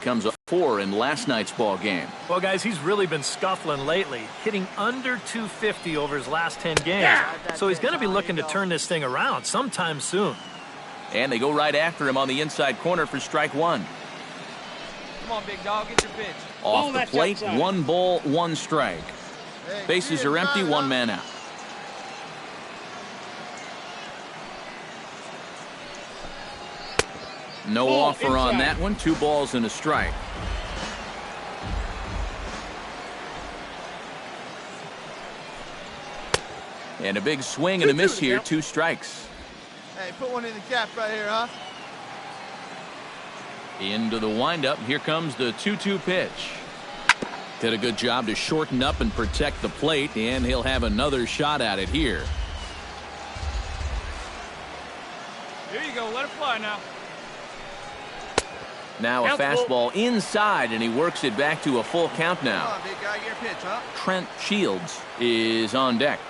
Comes up 4 in last night's ball game. Well, guys, he's really been scuffling lately, hitting under 250 over his last 10 games. So he's going to be looking to turn this thing around sometime soon. And they go right after him on the inside corner for strike 1. Come on, big dog, get your pitch. Off the plate, 1 ball, 1 strike. Bases are empty, 1 man out. No offer on that one. 2 balls and a strike. And a big swing and a miss here. 2 strikes. Hey, put one in the cap right here, huh? Into the windup. Here comes the 2-2 pitch. Did a good job to shorten up and protect the plate, and he'll have another shot at it here. Here you go. Let it fly now. Now a fastball inside, and he works it back to a full count now. Come on, big guy, your pitch, huh? Trent Shields is on deck.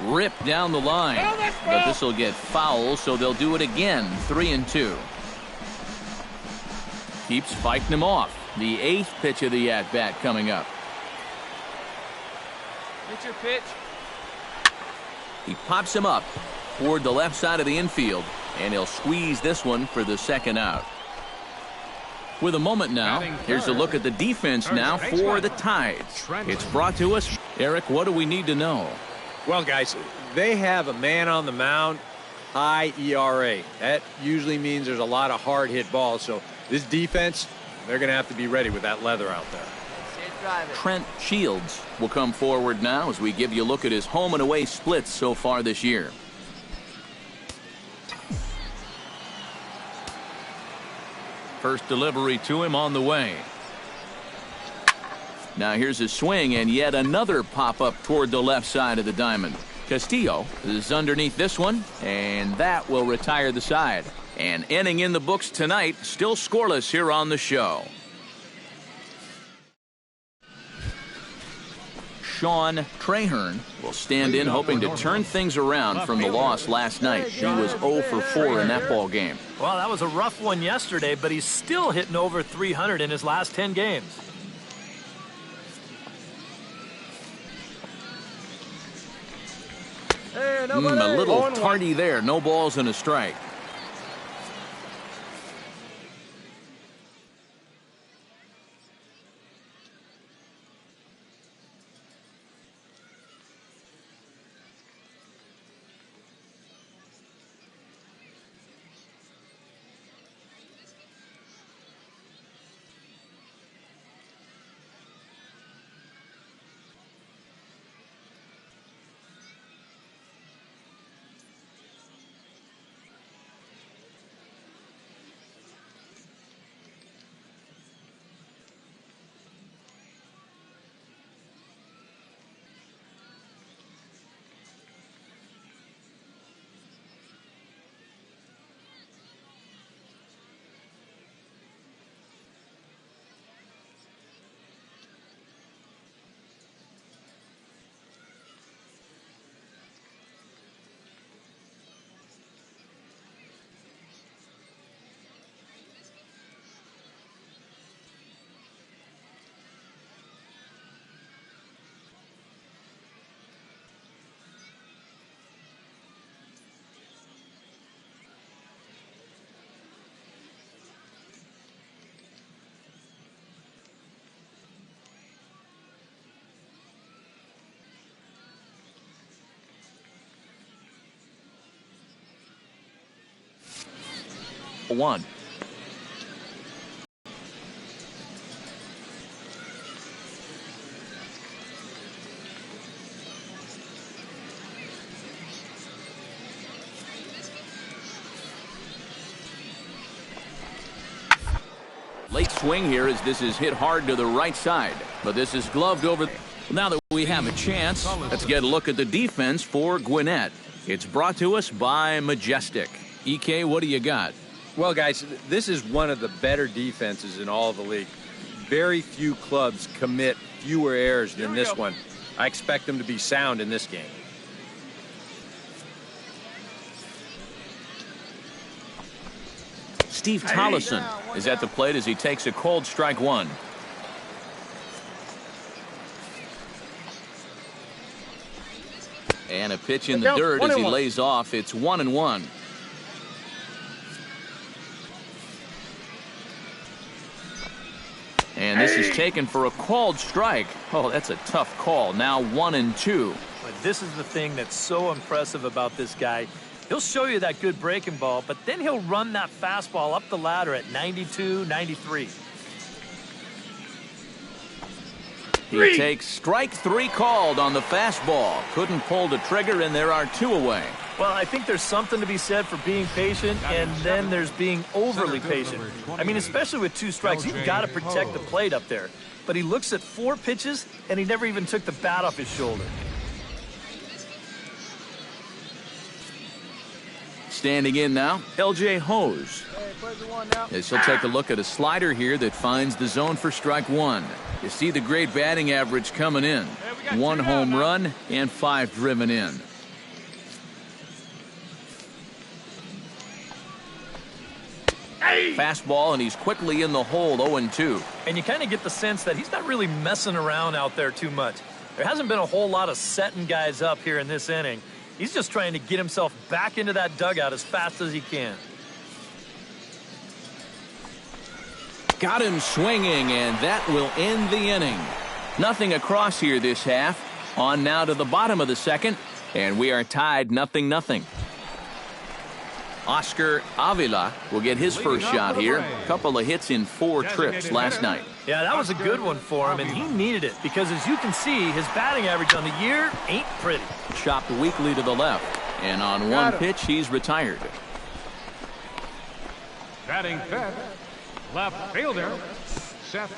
Ripped down the line, but this will get foul, so they'll do it again. 3-2. Keeps fighting him off. The 8th pitch of the at-bat coming up. Get your pitch. He pops him up toward the left side of the infield, and he'll squeeze this one for the 2nd out. With a moment now, here's a look at the defense now for the Tides. It's brought to us. Eric, what do we need to know? Well, guys, they have a man on the mound, high ERA. That usually means there's a lot of hard hit balls. So this defense, they're going to have to be ready with that leather out there. Trent Shields will come forward now as we give you a look at his home and away splits so far this year. First delivery to him on the way. Now here's a swing and yet another pop up toward the left side of the diamond. Castillo is underneath this one, and that will retire the side. And inning in the books tonight, still scoreless here on the show. Sean Trahern will stand in hoping to turn things around from the loss last night. He was 0 for 4 in that ball game. Well, that was a rough one yesterday, but he's still hitting over 300 in his last 10 games. A little tardy there. No balls and a strike. One. Late swing here as this is hit hard to the right side, but this is gloved over. Now that we have a chance, let's get a look at the defense for Gwinnett. It's brought to us by Majestic. EK, what do you got? Well, guys, this is one of the better defenses in all of the league. Very few clubs commit fewer errors than this one. I expect them to be sound in this game. Steve Tollison is at the plate as he takes a called strike one. And a pitch in the dirt as he lays off. It's 1-1. And this is taken for a called strike. Oh, that's a tough call. Now 1-2. But this is the thing that's so impressive about this guy. He'll show you that good breaking ball, but then he'll run that fastball up the ladder at 92, 93. He takes strike three called on the fastball. Couldn't pull the trigger, and there are two away. Well, I think there's something to be said for being patient, and then there's being overly patient. I mean, especially with two strikes, you've got to protect the plate up there. But he looks at 4 pitches, and he never even took the bat off his shoulder. Standing in now, LJ Hose. As he'll take a look at a slider here that finds the zone for strike one. You see the great batting average coming in. 1 home run and 5 driven in. Fastball, and he's quickly in the hole, 0-2. And you kind of get the sense that he's not really messing around out there too much. There hasn't been a whole lot of setting guys up here in this inning. He's just trying to get himself back into that dugout as fast as he can. Got him swinging, and that will end the inning. Nothing across here this half. On now to the bottom of the second, and we are tied 0-0. Oscar Avila will get his first shot here. A couple of hits in 4 trips last night. Yeah, that was a good one for him, and he needed it because, as you can see, his batting average on the year ain't pretty. Chopped weakly to the left, and on one pitch, he's retired. Batting fifth, left fielder, Seth.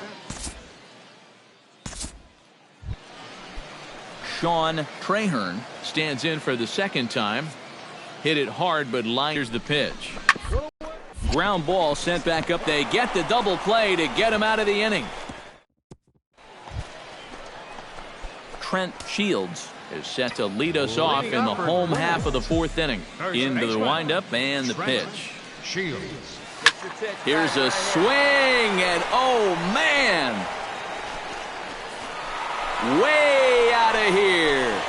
Sean Trahern stands in for the second time. Hit it hard, but liners the pitch. Ground ball sent back up. They get the double play to get him out of the inning. Trent Shields is set to lead us off in the home half of the 4th inning. Into the windup and the pitch. Shields. Here's a swing, and oh man! Way out of here.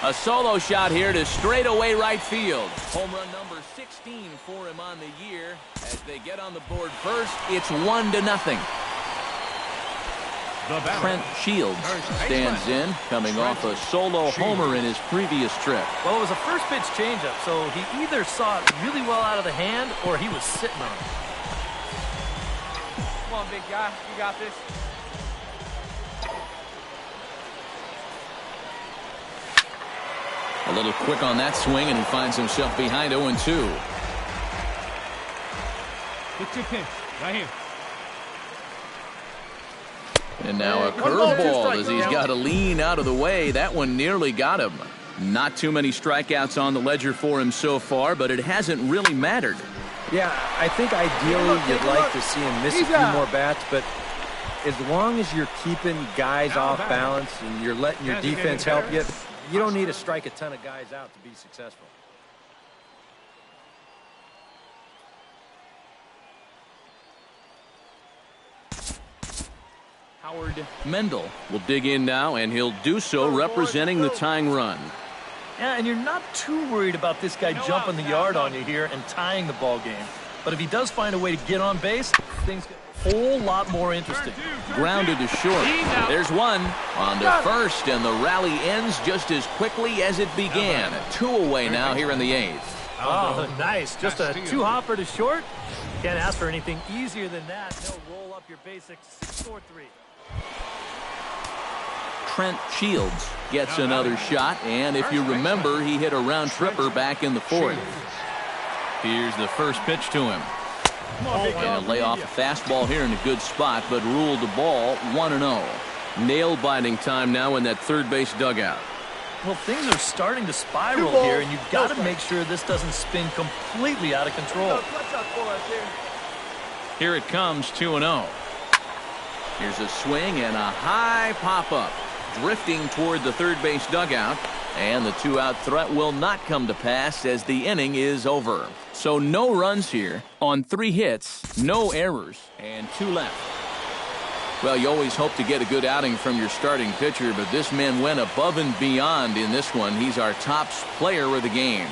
A solo shot here to straightaway right field. Home run number 16 for him on the year. As they get on the board first, it's 1-0. Trent Shields stands in, coming off a solo homer in his previous trip. Well, it was a first pitch changeup, so he either saw it really well out of the hand or he was sitting on it. Come on, big guy. You got this. A little quick on that swing, and he finds himself behind 0-2. Hit your pitch, right here. And now a curveball as he's got to lean out of the way. That one nearly got him. Not too many strikeouts on the ledger for him so far, but it hasn't really mattered. Yeah, I think ideally you'd like to see him miss a few more bats, but as long as you're keeping guys off balance and you're letting your defense help you, you don't need to strike a ton of guys out to be successful. Howard Mendel will dig in now, and he'll do so representing the tying run. Yeah, and you're not too worried about this guy jumping the yard on you here and tying the ball game. But if he does find a way to get on base, things get a whole lot more interesting. Grounded to short. There's one on to first, and the rally ends just as quickly as it began. 2 away now here in the 8th. Oh, nice. Just a 2-hopper to short. Can't ask for anything easier than that. No, roll up your basic 6-4-3. Trent Shields gets another shot, and if you remember, he hit a round tripper back in the 4th. Here's the first pitch to him. And a lay off a fastball here in a good spot, but ruled the ball 1-0. Nail-biting time now in that third base dugout. Well, things are starting to spiral here, and you've got to make sure this doesn't spin completely out of control. Here it comes, 2-0. Here's a swing and a high pop-up. Drifting toward the third base dugout. And the two-out threat will not come to pass as the inning is over. So no runs here on 3 hits, no errors, and 2 left. Well, you always hope to get a good outing from your starting pitcher, but this man went above and beyond in this one. He's our top player of the game.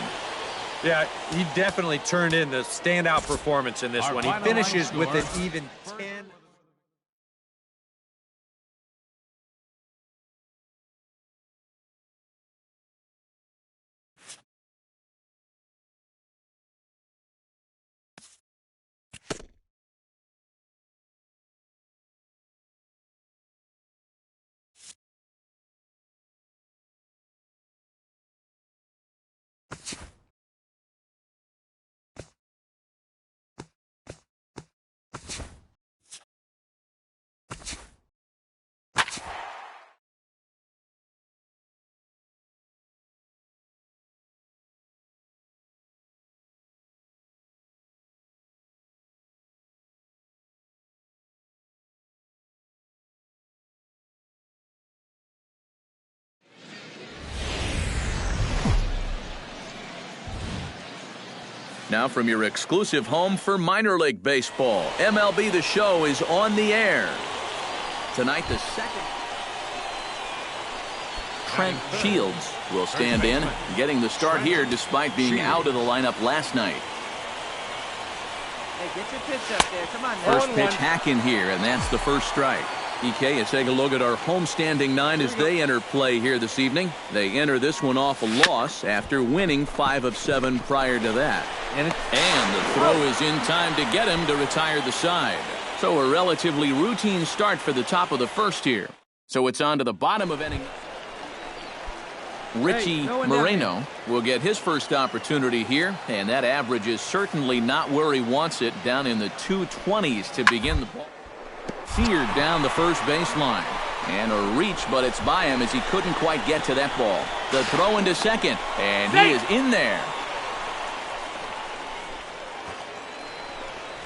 Yeah, he definitely turned in the standout performance in this one. He finishes with an even 10. Now from your exclusive home for minor league baseball, MLB The Show is on the air. Tonight, the second. Trent Shields will stand in, getting the start here despite being out of the lineup last night. Hey, get your pitch up there. Come on, now. First pitch hack in here, and that's the first strike. EK, let's take a look at our homestanding 9 as they enter play here this evening. They enter this one off a loss after winning 5 of 7 prior to that. And the throw is in time to get him to retire the side. So a relatively routine start for the top of the first here. So it's on to the bottom of inning. Richie Moreno will get his first opportunity here, and that average is certainly not where he wants it, down in the 220s to begin the ball. Seared down the first baseline, and a reach, but it's by him as he couldn't quite get to that ball. The throw into second, and he is in there.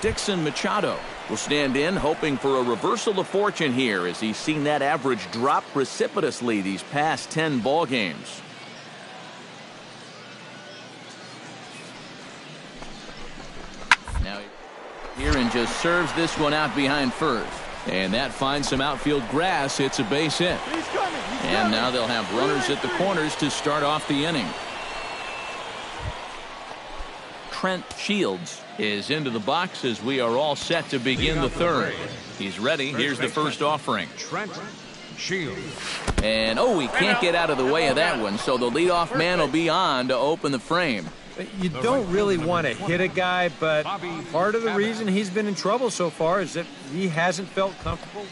Dixon Machado will stand in, hoping for a reversal of fortune here as he's seen that average drop precipitously these past 10 ball games. Now here and just serves this one out behind first. And that finds some outfield grass. It's a base hit. And now they'll have runners at the corners to start off the inning. Trent Shields is into the box as we are all set to begin the third. He's ready. Here's the first offering. Trent Shields. And he can't get out of the way of that one, so the leadoff man will be on to open the frame. You don't really want to hit a guy, but part of the reason he's been in trouble so far is that he hasn't felt comfortable.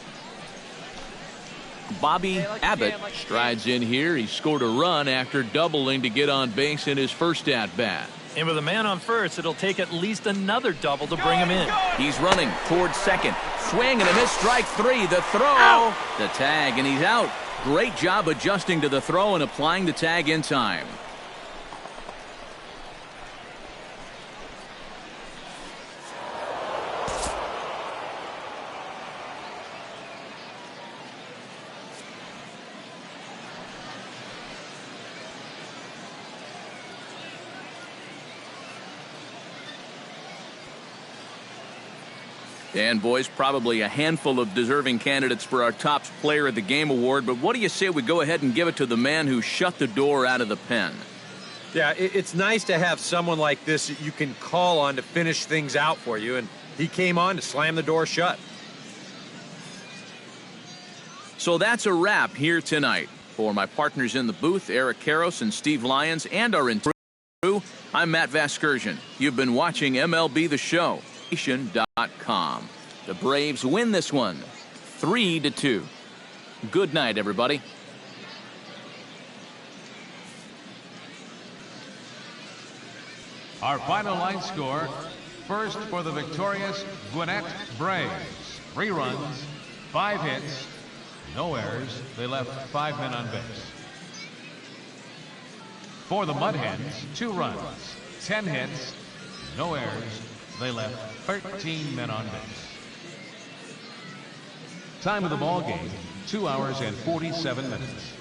Bobby Abbott strides in here. He scored a run after doubling to get on base in his first at-bat. And with a man on first, it'll take at least another double to bring him in. He's running towards second. Swing and a miss, strike 3. The throw. The tag, and he's out. Great job adjusting to the throw and applying the tag in time. And, boys, probably a handful of deserving candidates for our top player of the game award. But what do you say we go ahead and give it to the man who shut the door out of the pen? Yeah, it's nice to have someone like this that you can call on to finish things out for you. And he came on to slam the door shut. So that's a wrap here tonight. For my partners in the booth, Eric Karros and Steve Lyons, and our crew, I'm Matt Vasgersian. You've been watching MLB The Show. The Braves win this one 3-2. Good night, everybody. Our final line score: first for the victorious Gwinnett Braves, 3 runs, 5 hits, no errors. They left 5 men on base. For the Mud Hens, 2 runs, 10 hits, no errors. They left 13 men on base. Time of the ball game, 2 hours and 47 minutes.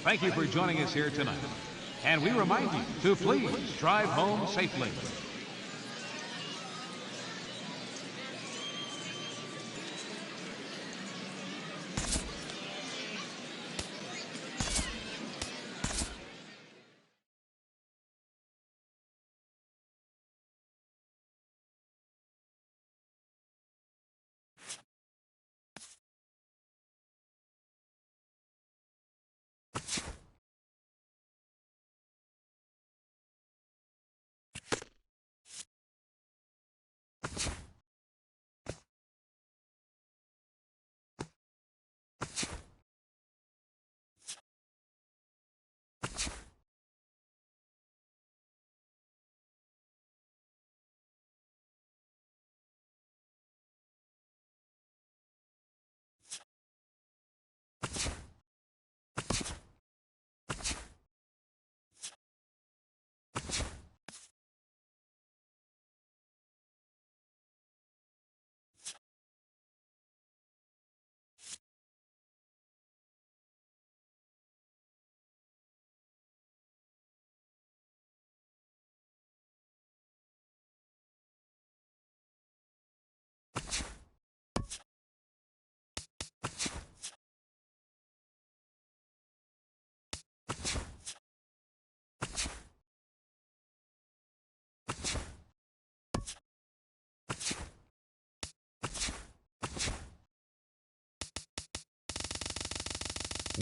thank you for joining us here tonight. And we remind you to please drive home safely.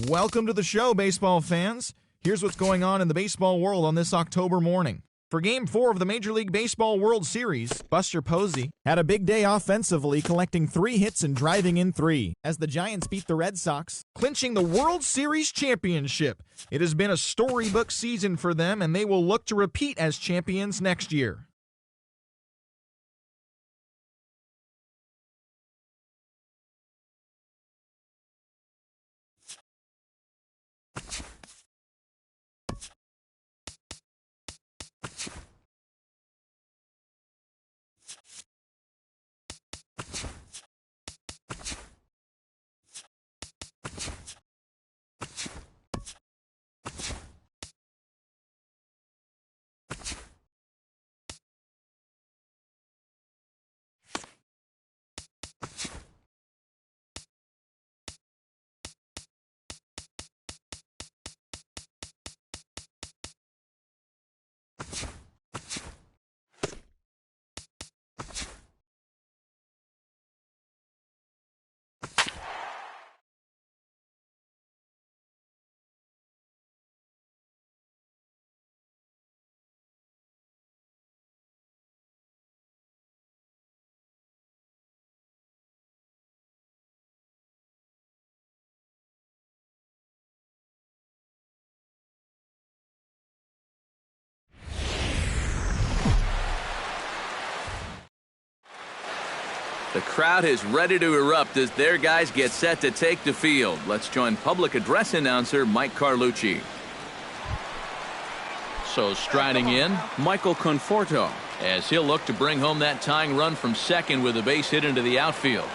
Welcome to the show, baseball fans. Here's what's going on in the baseball world on this October morning. For Game 4 of the Major League Baseball World Series, Buster Posey had a big day offensively, collecting 3 hits and driving in 3, as the Giants beat the Red Sox, clinching the World Series championship. It has been a storybook season for them, and they will look to repeat as champions next year. The crowd is ready to erupt as their guys get set to take the field. Let's join public address announcer Mike Carlucci. So striding in, Michael Conforto, as he'll look to bring home that tying run from second with a base hit into the outfield.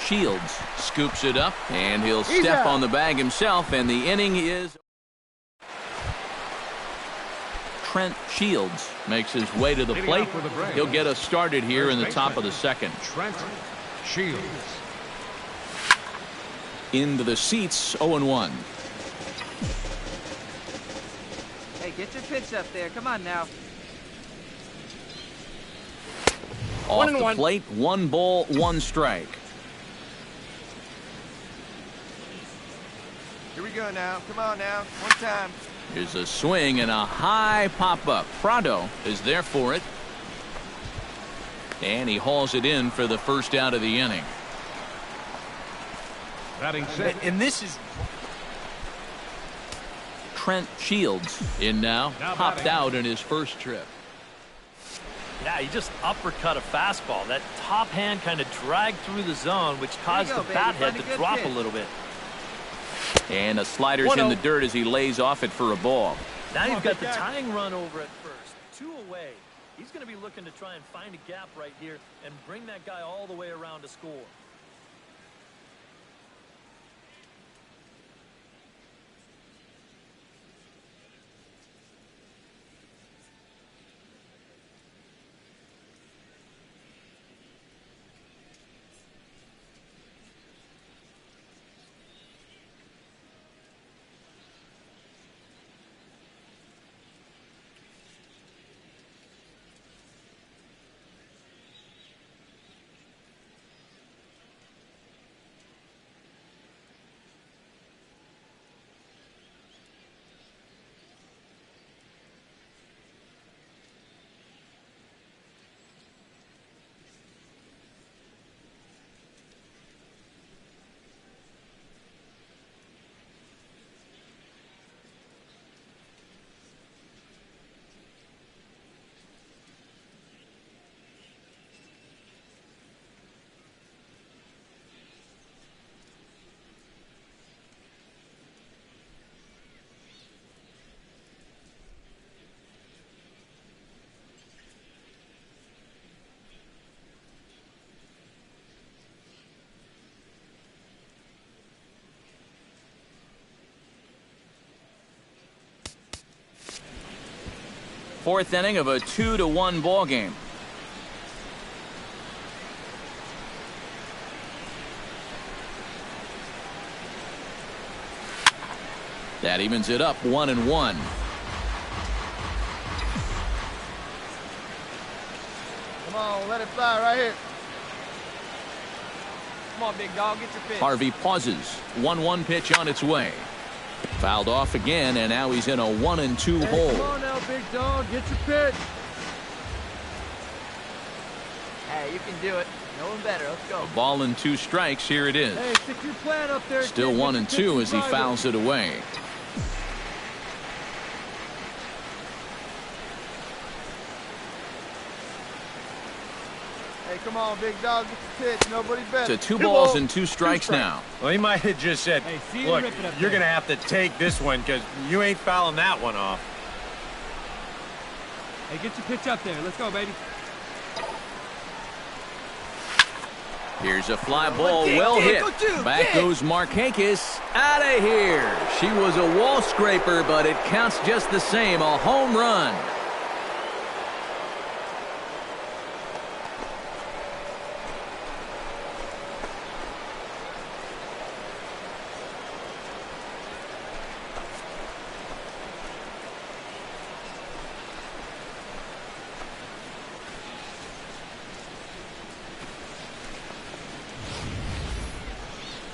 Shields scoops it up, and he'll step on the bag himself, and the inning is... Trent Shields makes his way to the plate. He'll get us started here in the top of the second. Trent Shields. Into the seats, 0-1. Hey, get your pitch up there. Come on now. Off the plate, 1 ball, 1 strike. Here we go now. Come on now. One time. Here's a swing and a high pop-up. Prado is there for it. And he hauls it in for the first out of the inning. Batting sixth. And this is... Trent Shields in now popped out in his first trip. Yeah, he just uppercut a fastball. That top hand kind of dragged through the zone, which caused the bat head to drop a little bit. And a slider's in the dirt as he lays off it for a ball. Now you've got the tying run over at first. 2 away. He's going to be looking to try and find a gap right here and bring that guy all the way around to score. Fourth inning of a 2-1 ball game. That evens it up 1-1. Come on, let it fly right here. Come on, big dog, get your pitch. Harvey pauses. 1-1 pitch on its way. Fouled off again, and now he's in a 1-2 hole. Come on now, big dog, get your pitch. Hey, you can do it. No one better. Let's go. A ball and 2 strikes. Here it is. Hey, stick your plant up there. Still 1-2 as he fouls it away. Hey, come on, big dog, get your pitch. Nobody better. To 2 balls and 2 strikes now. Well, he might have just said, look, you're going to have to take this one because you ain't fouling that one off. Hey, get your pitch up there. Let's go, baby. Here's a fly ball, well hit. Back goes Markakis. Out of here. She was a wall scraper, but it counts just the same. A home run.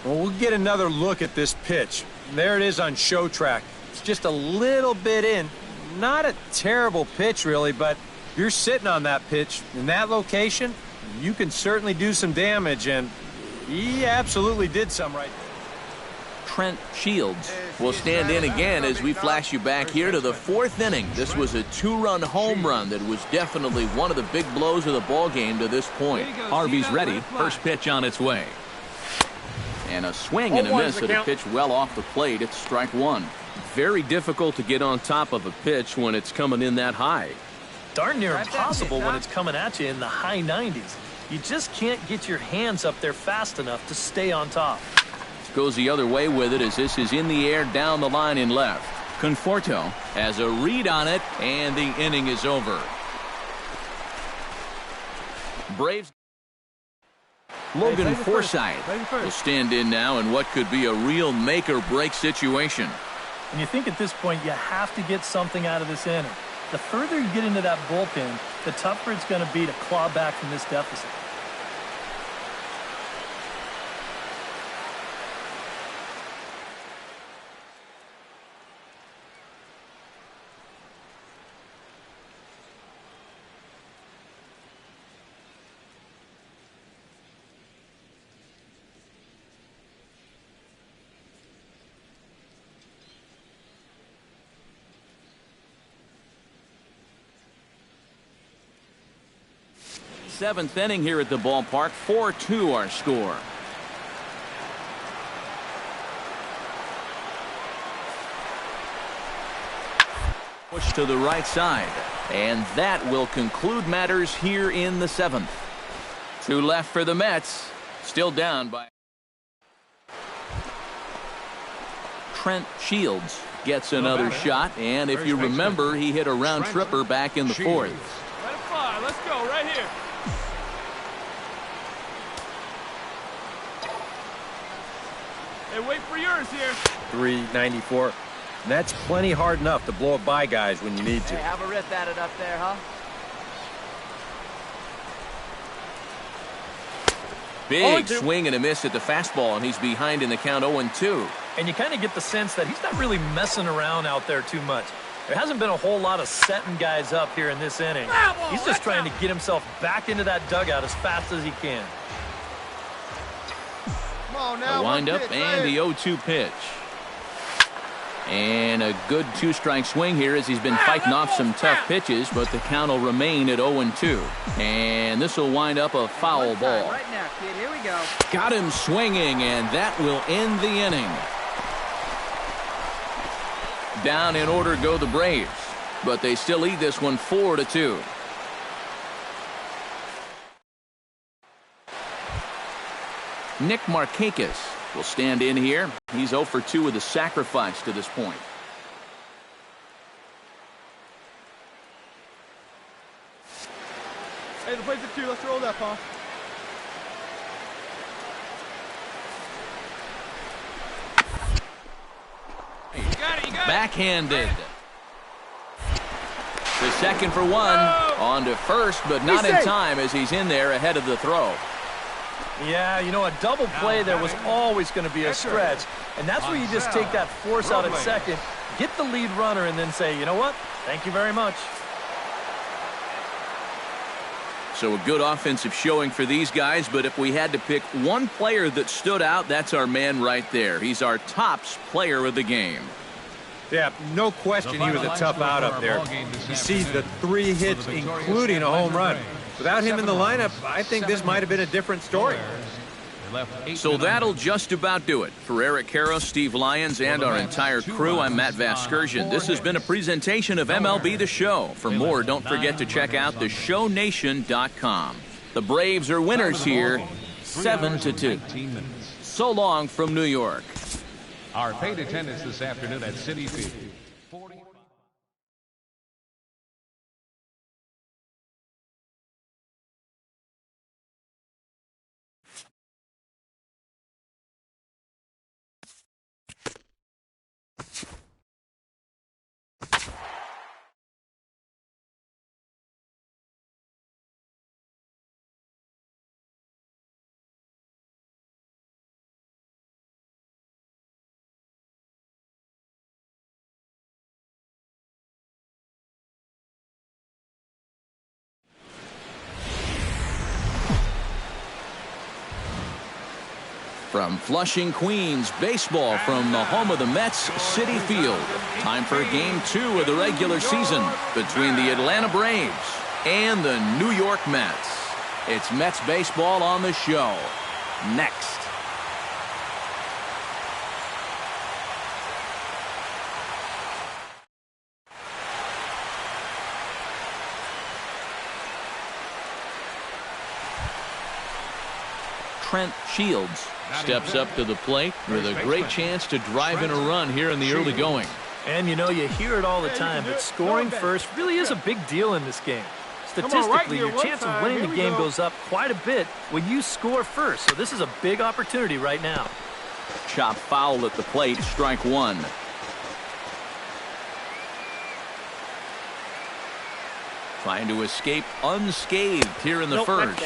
Well, we'll get another look at this pitch. There it is on show track. It's just a little bit in. Not a terrible pitch, really, but if you're sitting on that pitch in that location, you can certainly do some damage, and he absolutely did some right there. Trent Shields will stand in again as we flash you back here to the 4th inning. This was a 2-run home run that was definitely one of the big blows of the ball game to this point. Harvey's ready. First pitch on its way. And a swing and a miss at a pitch well off the plate. It's strike 1. Very difficult to get on top of a pitch when it's coming in that high. Darn near impossible when it's coming at you in the high 90s. You just can't get your hands up there fast enough to stay on top. Goes the other way with it as this is in the air down the line in left. Conforto has a read on it, and the inning is over. Braves. Logan Forsythe will stand in now in what could be a real make-or-break situation. And you think at this point you have to get something out of this inning. The further you get into that bullpen, the tougher it's going to be to claw back from this deficit. Seventh inning here at the ballpark. 4-2 our score. Push to the right side. And that will conclude matters here in the 7th. 2 left for the Mets. Still down by... Trent Shields gets another shot, and if you remember, he hit a round tripper back in the 4th. Let it fly. Let's go right here. Hey, wait for yours here. 394. That's plenty hard enough to blow it by guys when you need to. Hey, have a rip at it up there, huh? Big swing and a miss at the fastball, and he's behind in the count 0-2. And you kind of get the sense that he's not really messing around out there too much. There hasn't been a whole lot of setting guys up here in this inning. He's just trying to get himself back into that dugout as fast as he can. Come on now. A windup and the 0-2 pitch. And a good 2-strike swing here as he's been fighting off some tough pitches, but the count will remain at 0-2. And this will wind up a foul ball. Right now, kid. Here we go. Got him swinging, and that will end the inning. Down in order go the Braves, but they still lead this one 4-2. Nick Markakis will stand in here. He's 0 for 2 with a sacrifice to this point. Hey, the plate's at 2. Let's roll that, Paul. You got it. Backhanded. The second for 1. On to first, but not in time as he's in there ahead of the throw. Yeah, you know, a double play there was always going to be a stretch. And that's where you just take that force out at second, get the lead runner, and then say, you know what? Thank you very much. So a good offensive showing for these guys, but if we had to pick one player that stood out, that's our man right there. He's our tops player of the game. Yeah, no question he was a tough out up there. You see the 3 hits, including a home run. Without him in the lineup, I think this might have been a different story. So that'll just about do it. For Eric Karros, Steve Lyons, and our entire crew, I'm Matt Vasgersian. This has been a presentation of MLB The Show. For more, don't forget to check out theshownation.com. The Braves are winners here, 7-2. So long from New York. Our paid attendance this afternoon at Citi Field. From Flushing, Queens, baseball from the home of the Mets, Citi Field. Time for Game 2 of the regular season between the Atlanta Braves and the New York Mets. It's Mets baseball on the show. Next. Trent Shields steps up to the plate with a great chance to drive in a run here in the early going. And you know, you hear it all the time, but scoring first really is a big deal in this game. Statistically, your chance of winning the game goes up quite a bit when you score first. So this is a big opportunity right now. Chop foul at the plate, strike 1. Trying to escape unscathed here in the first.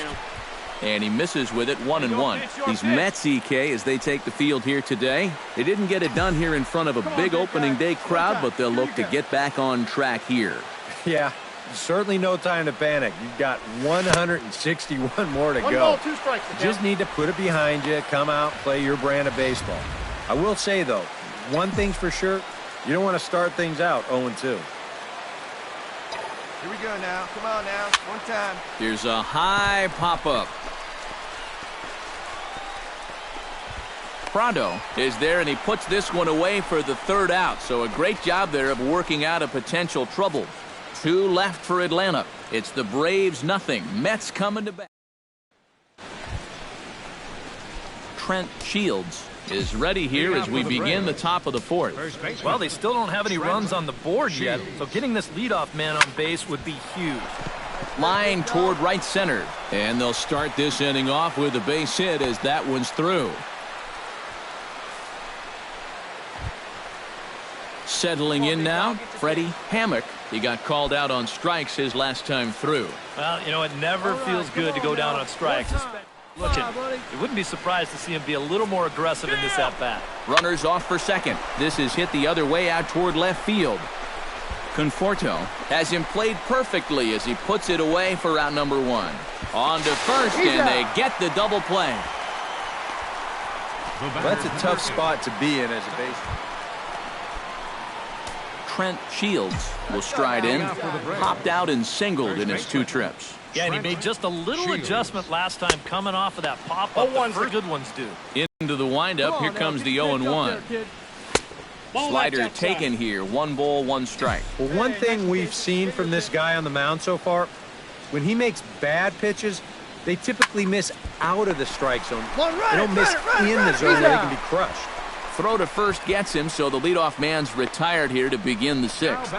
And he misses with it, 1-1. These Mets, EK, as they take the field here today. They didn't get it done here in front of a big opening day crowd, but they'll look to get back on track here. Yeah, certainly no time to panic. You've got 161 more to go. 1 ball, 2 strikes. Just need to put it behind you, come out, play your brand of baseball. I will say, though, one thing's for sure, you don't want to start things out 0-2. Here we go now. Come on now. One time. Here's a high pop-up. Prado is there, and he puts this one away for the third out. So a great job there of working out a potential trouble. 2 left for Atlanta. It's the Braves nothing. Mets coming to bat. Trent Shields is ready here as we begin the top of the fourth. Well, they still don't have any runs on the board yet, so getting this leadoff man on base would be huge. Line toward right center, and they'll start this inning off with a base hit as that one's through. Settling in now, Freddie Hammock. He got called out on strikes his last time through. Well, you know, it never feels good to go down on strikes. Looking, you wouldn't be surprised to see him be a little more aggressive in this at-bat. Runners off for second. This is hit the other way out toward left field. Conforto has him played perfectly as he puts it away for out number 1. On to first, and they get the double play. Well, that's a tough spot to be in as a baseman. Trent Shields will stride in. Popped out and singled in his 2 trips. Yeah, and he made just a little adjustment last time coming off of that pop-up. The first good ones do. Into the windup, here comes the 0-1. Slider taken here. 1 ball, 1 strike. Well, one thing we've seen from this guy on the mound so far, when he makes bad pitches, they typically miss out of the strike zone. They don't miss in the zone where they can be crushed. Throw to first gets him, so the leadoff man's retired here to begin the 6th.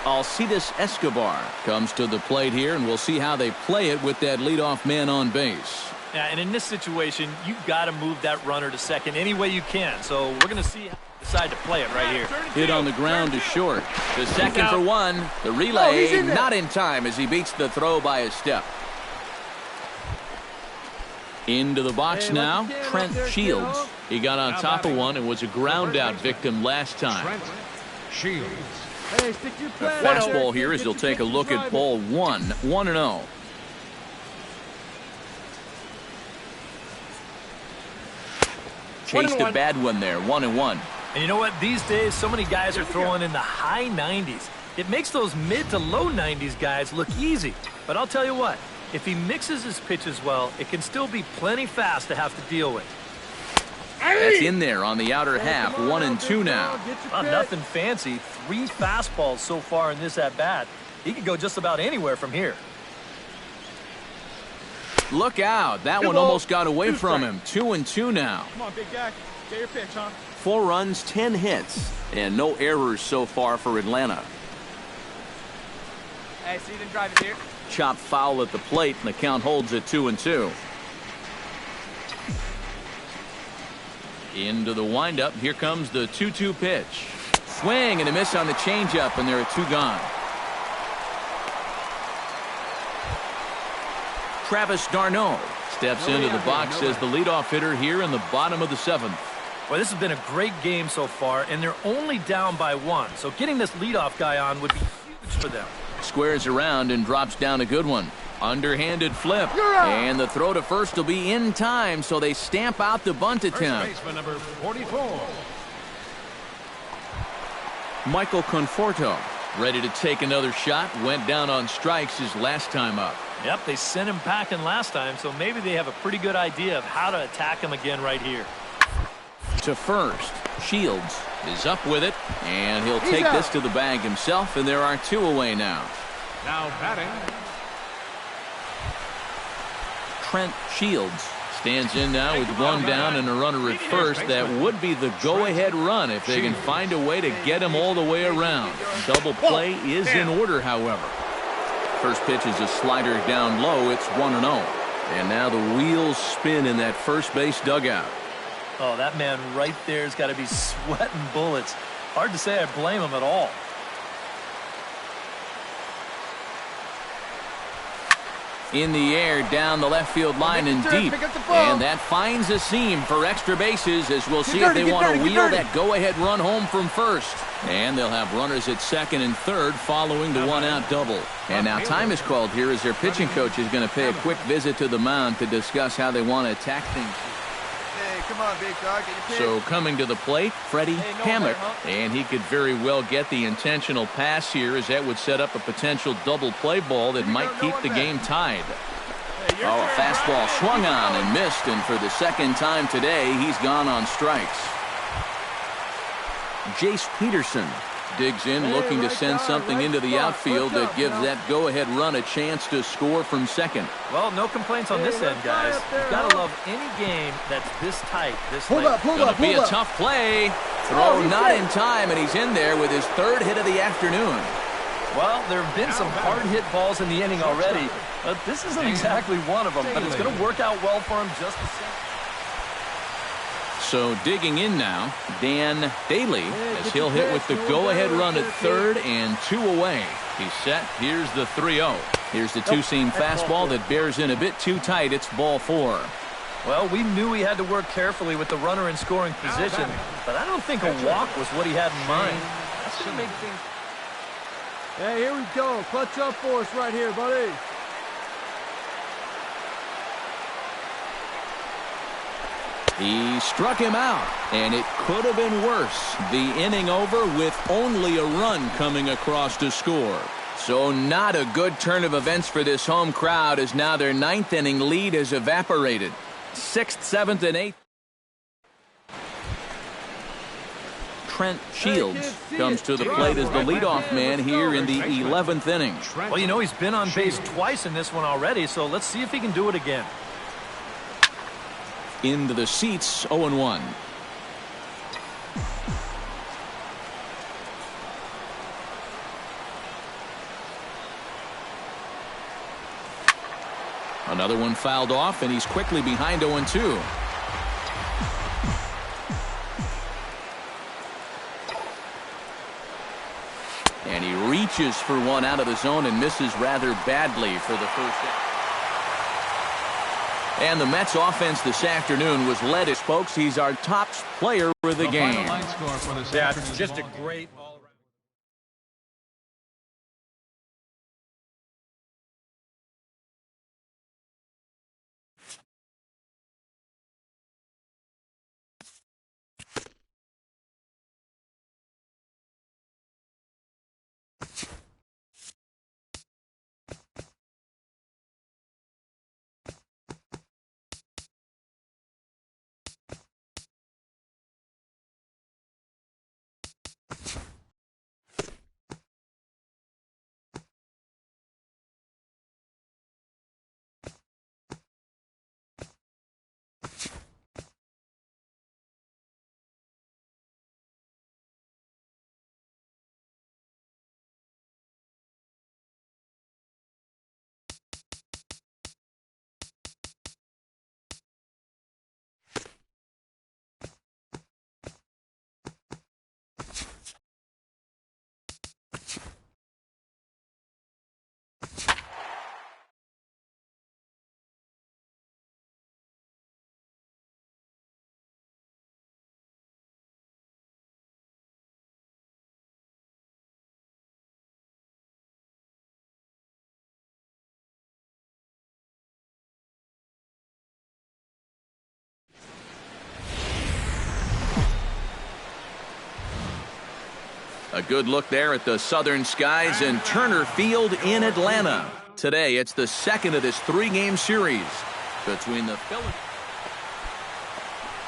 Alcides Escobar comes to the plate here, and we'll see how they play it with that leadoff man on base. Yeah, and in this situation, you've got to move that runner to second any way you can. So we're going to see how they decide to play it right here. Hit on the ground to short. To second for 1. The relay not in time as he beats the throw by a step. Into the box now, Trent Shields. He got on top of one and was a ground out victim last time. Trent Shields. Fastball here as he'll take a look at ball 1. 1-0. Chased a bad one there. 1-1. And you know what? These days, so many guys are throwing in the high 90s. It makes those mid to low 90s guys look easy. But I'll tell you what, if he mixes his pitches well, it can still be plenty fast to have to deal with. That's in there on the outer half. 1-2 now. Nothing fancy. 3 fastballs so far in this at-bat. He could go just about anywhere from here. Look out. That one almost got away from him. 2-2 now. Come on, big guy. Get your pitch, huh? 4 runs, 10 hits, and no errors so far for Atlanta. Hey, so you didn't drive it here? Chop foul at the plate, and the count holds at 2-2. Into the windup. Here comes the 2-2 pitch. Swing and a miss on the changeup, and there are 2 gone. Travis d'Arnaud steps into the box as the leadoff hitter here in the bottom of the 7th. Well, this has been a great game so far, and they're only down by 1. So getting this leadoff guy on would be huge for them. Squares around and drops down a good one. Underhanded flip, and the throw to first will be in time, so they stamp out the bunt attempt. First baseman number 44. Michael Conforto ready to take another shot. Went down on strikes his last time up. Yep, they sent him packing last time, so maybe they have a pretty good idea of how to attack him again right here. To first, Shields is up with it, and he'll take this to the bag himself, and there are 2 away now. Now batting, Trent Shields stands in now with 1 down and a runner at first. That would be the go-ahead run if they can find a way to get him all the way around. Double play is in order, however. First pitch is a slider down low. It's 1-0. And now the wheels spin in that first base dugout. Oh, that man right there has got to be sweating bullets. Hard to say I blame him at all. In the air, down the left field line and deep. And that finds a seam for extra bases as we'll see if they want to wheel that go-ahead run home from first. And they'll have runners at second and third following the 1-out double. And now time is called here as their pitching coach is going to pay a quick visit to the mound to discuss how they want to attack things. Hey, come on, big dog. Get your pitch. So coming to the plate, Freddie Hammock. And he could very well get the intentional pass here as that would set up a potential double play ball that might keep the game tied. Oh, a fastball swung on and missed, and for the second time today, he's gone on strikes. Jace Peterson digs in, looking to send something into the outfield that gives that go-ahead run a chance to score from second. Well, no complaints on this end, guys. You've got to love any game that's this tight, this late. Gonna be a tough play. Throw not in time, and he's in there with his third hit of the afternoon. Well, there have been some hard-hit balls in the inning already, but this isn't exactly one of them. But it's going to work out well for him just the same. So digging in now, Dan Daly, as he'll hit with the go-ahead run at third and 2 away. He's set. Here's the 3-0. Here's the two-seam fastball that bears in a bit too tight. It's ball 4. Well, we knew he had to work carefully with the runner in scoring position, but I don't think a walk was what he had in mind. That's going to make things... Hey, here we go. Clutch up for us right here, buddy. He struck him out, and it could have been worse. The inning over with only a run coming across to score. So not a good turn of events for this home crowd, as now their 9th inning lead has evaporated. 6th, 7th, and 8th. Trent Shields comes to the plate as the leadoff man here in the 11th inning. Well, you know, he's been on base twice in this one already, so let's see if he can do it again. Into the seats, 0-1. Another one fouled off, and he's quickly behind 0-2. And he reaches for one out of the zone and misses rather badly for the first hit. And the Mets offense this afternoon was led as folks. He's our top player of the game. Yeah, it's just a great all-around. A good look there at the southern skies and Turner Field in Atlanta. Today, it's the second of this 3-game series between the Phillies.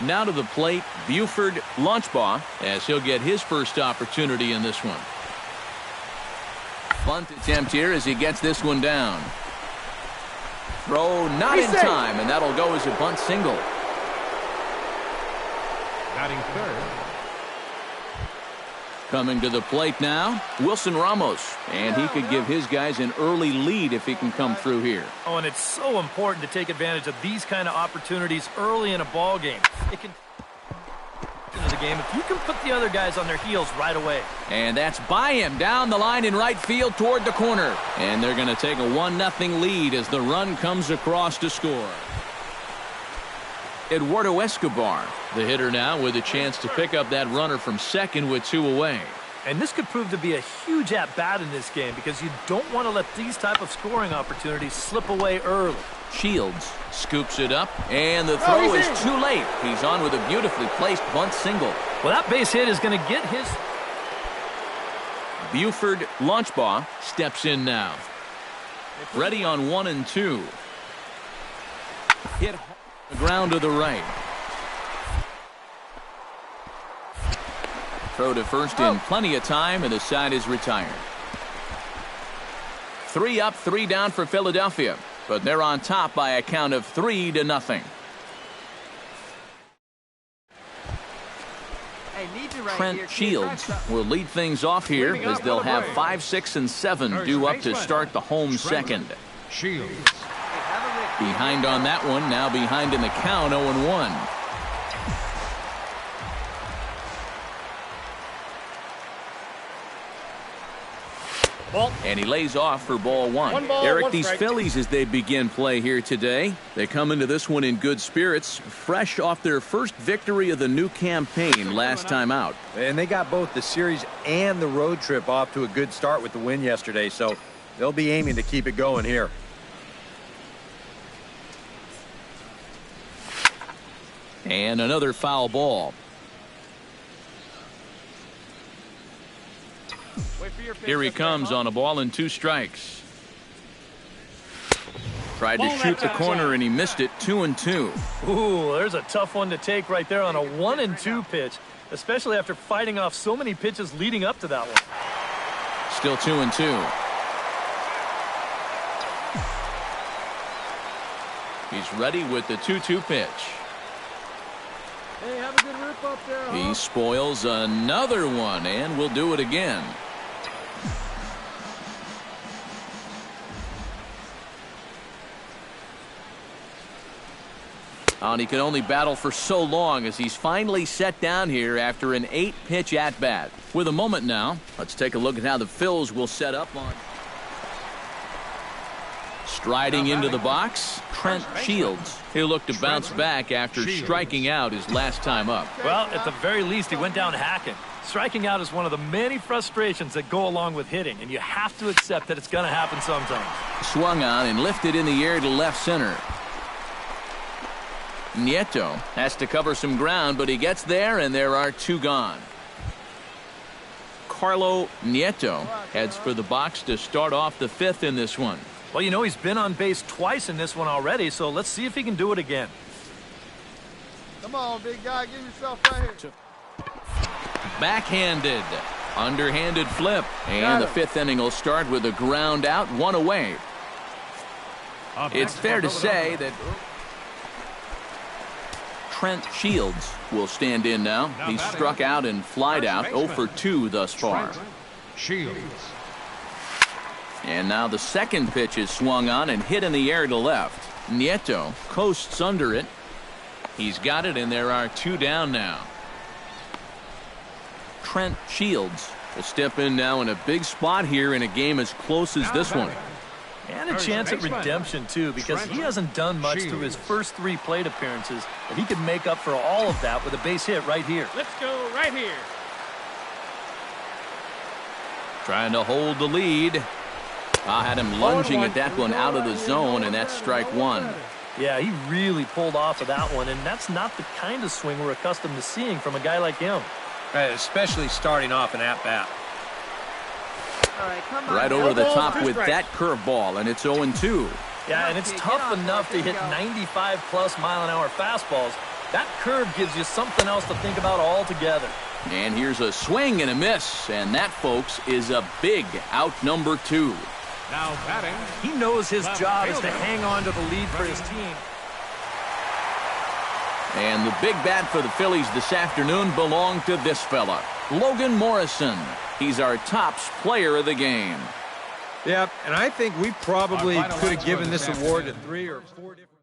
Now to the plate, Buford Launchbaugh, as he'll get his first opportunity in this one. Bunt attempt here as he gets this one down. Throw not in time, and that'll go as a bunt single. Batting third. Coming to the plate now, Wilson Ramos, and he could give his guys an early lead if he can come through here. Oh, and it's so important to take advantage of these kind of opportunities early in a ball game. It can into the game if you can put the other guys on their heels right away. And that's by him down the line in right field toward the corner. And they're going to take a 1-0 lead as the run comes across to score. Eduardo Escobar, the hitter now, with a chance to pick up that runner from second with 2 away. And this could prove to be a huge at-bat in this game because you don't want to let these type of scoring opportunities slip away early. Shields scoops it up, and the throw is too late. He's on with a beautifully placed bunt single. Well, that base hit is going to get his... Buford Launchbaugh steps in now. Ready on 1 and 2. Hit the ground to the right. Throw to first in plenty of time, and the side is retired. 3 up, 3 down for Philadelphia, but they're on top by a count of 3-0. Trent Shields will lead things off here as they'll have 5, 6, and 7 due up to start the home second. Shields. Behind on that one, now behind in the count, 0-1. And he lays off for ball 1. Eric, these Phillies, as they begin play here today, they come into this one in good spirits, fresh off their first victory of the new campaign last time out. And they got both the series and the road trip off to a good start with the win yesterday, so they'll be aiming to keep it going here. And another foul ball. Here he comes on a ball and 2 strikes. Tried to shoot the corner and he missed it. 2-2. Ooh, there's a tough one to take right there on a 1-2 pitch, especially after fighting off so many pitches leading up to that one. Still 2-2. He's ready with the 2-2 pitch. Hey, have a good rip up there, huh? He spoils another one, and will do it again. And he could only battle for so long as he's finally set down here after an 8-pitch at-bat. With a moment now, let's take a look at how the Phils will set up on. Striding into the box, Trent Shields. He'll look to bounce back after striking out his last time up. Well, at the very least, he went down hacking. Striking out is one of the many frustrations that go along with hitting, and you have to accept that it's going to happen sometimes. Swung on and lifted in the air to left center. Nieto has to cover some ground, but he gets there, and there are 2 gone. Carlo Nieto heads for the box to start off the 5th in this one. Well, you know, he's been on base twice in this one already, so let's see if he can do it again. Come on, big guy, give yourself right here. Backhanded, underhanded flip, and the 5th inning will start with a ground out, 1 away. It's fair to say that Trent Shields will stand in now. He's struck out and flied out, 0 for 2 thus far. Shields. And now the second pitch is swung on and hit in the air to left. Nieto coasts under it. He's got it, and there are 2 down now. Trent Shields will step in now in a big spot here in a game as close as this one. And a chance at redemption, too, because he hasn't done much through his first 3 plate appearances, but he could make up for all of that with a base hit right here. Let's go right here. Trying to hold the lead. I had him lunging at that one out of the zone, and that's strike 1. Yeah, he really pulled off of that one, and that's not the kind of swing we're accustomed to seeing from a guy like him. Especially starting off an at-bat. Right over the top with that curveball, and it's 0-2. Yeah, and it's tough enough to hit 95-plus mile-an-hour fastballs. That curve gives you something else to think about altogether. And here's a swing and a miss, and that, folks, is a big out number 2. Now batting. He knows his job is to hang on to the lead for his team. And the big bat for the Phillies this afternoon belonged to this fella, Logan Morrison. He's our tops player of the game. Yeah, and I think we probably could have given this award to 3 or 4 different